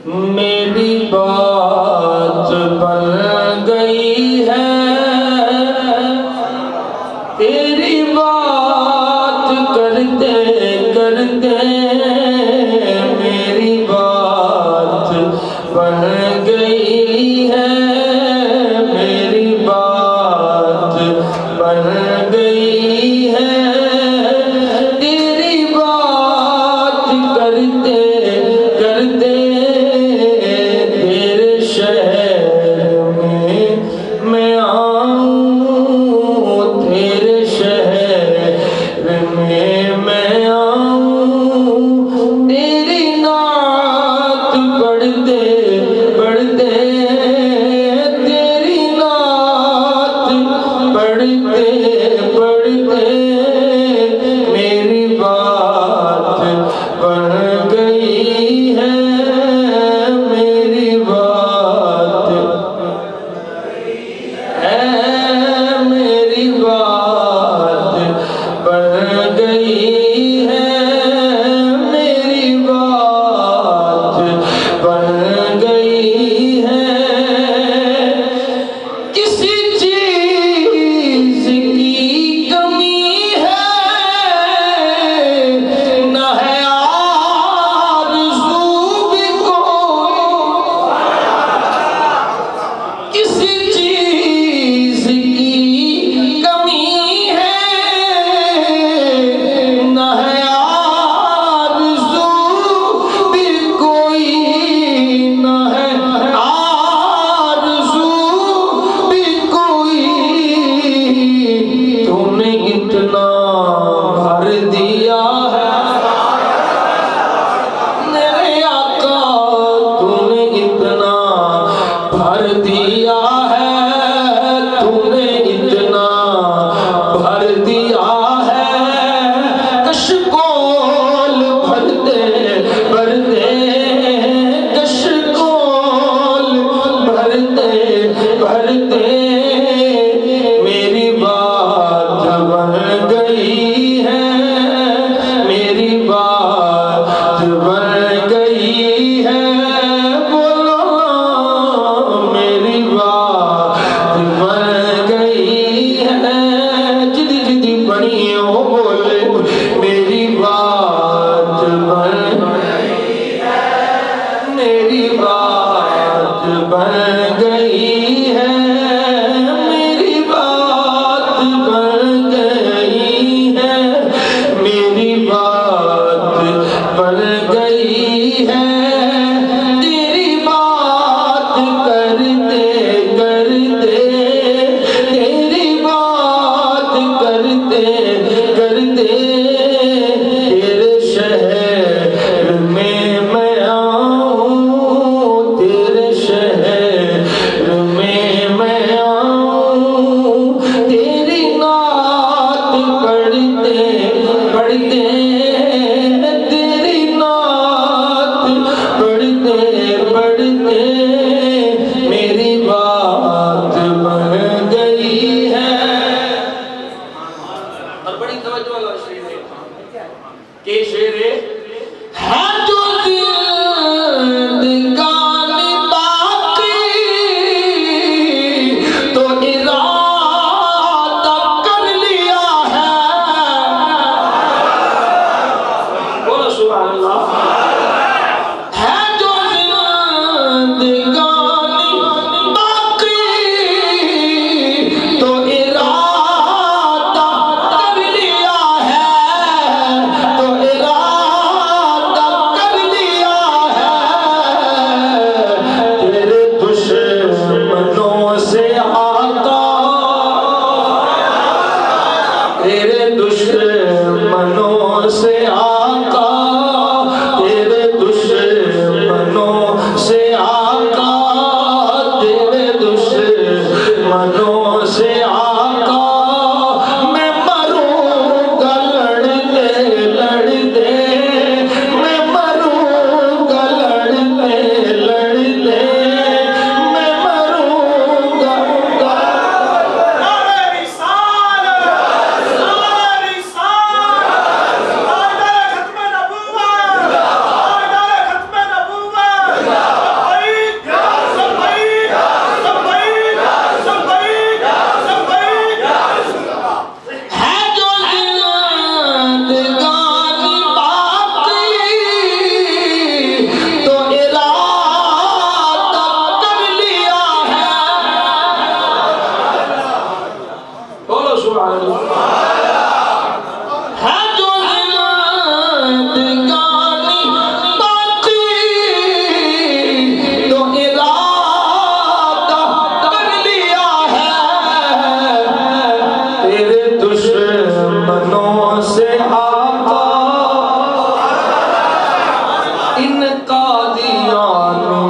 میری بات بن گئی ہے تیری بات کرتے کرتے میری بات بن گئی ہے میری بات بن گئی ہے تیری بات کرتے کرتے تیرے شہر میں آؤں تیرے شہر میں آؤں تیری نعت پڑھتے پڑھتے تیری نعت پڑھتے پڑھتے میری بات بن گئی ہے میری بات ہے میری بات بن گئی ہے میری بات بن گئی ہے کسی چیز کی کمی ہے نہ ہے آرزو بھی کوئی کسی چیز کی کمی ہے نہ ہے آرزو بھی کوئی نہ ہے آرزو بھی کوئی تو نے اتنا بھر دیا ہے میرے آقا تو نے اتنا بھر دیا ہے تو نے اتنا بھر دیا ہے کشکول بھرتے بھرتے کشکول بھرتے بھرتے میری بات بن گئی ہے میری بات بن گئی ہے بولو میری بات بن گئی ہے جدی جدی بنی ہو بولے میری بات بن گئی ہے میری بات بن گئی ہے میری بات بن گئی ہے میری بات بن گئی ہے تیری بات کرتے کرتے تیری بات کرتے کرتے تیرے شہر میں آؤں تیرے شہر قادیانو